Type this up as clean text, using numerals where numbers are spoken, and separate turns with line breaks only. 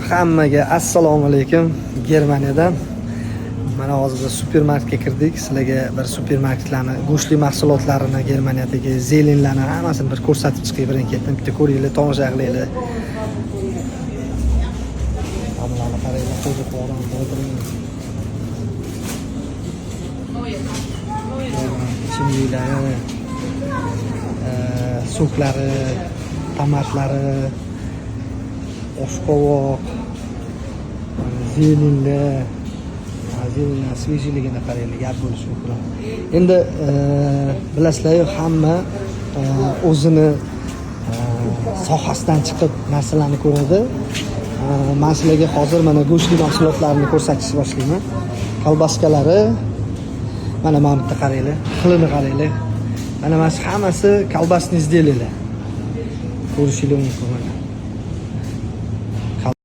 Hammaga assalomu alaykum. Germaniyadan. Mana hozir supermarketga kirdik. Sizlarga bir supermarketlarni, go'shtli mahsulotlarini, Germaniyadagi zelenlarni hammasini bir ko'rsatib chiqay birin-ketin. Bitta ko'ringlar, tomosha qilinglar. Hammalarni qaranglar, qo'ziqlarni ichimliklari, so'klari, tomatlari, oshqovoq, zelenlar, svejligini qaranglar, gap bo'lishi mumkin. Endi bilasizlar, hamma o'zini sohasidan chiqib narsalarni ko'radi. Men sizlarga hozir mana go'shtli mahsulotlarni ko'rsatishni boshlayman. Kolbaskalari, mana bu yerda qaranglar, xilini qaranglar. Mana hammasi kolbasni izlaylar. Ko'rishingiz mumkin.